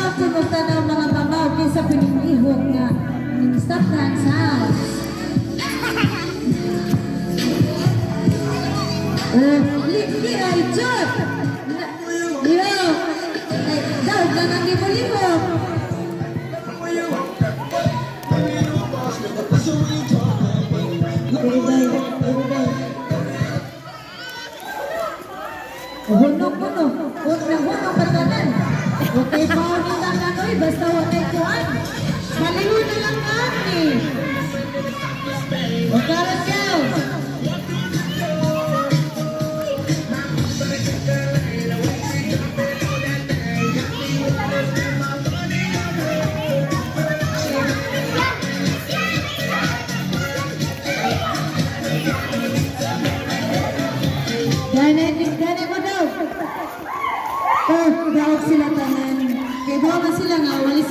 hapon o tanaw mga babaw kaysa pinimihog nga stop dance house. Hindi ay chot. Yo, daw ka nang libo-libo. Hunong-hunong, hunong patanan. Okay, paunin lang nanoy, basta wakay kuhan. Maliho na lang kami. O karat yaw. Gani mo daw. Daog sila tanan. Kaya daw sila nga, walis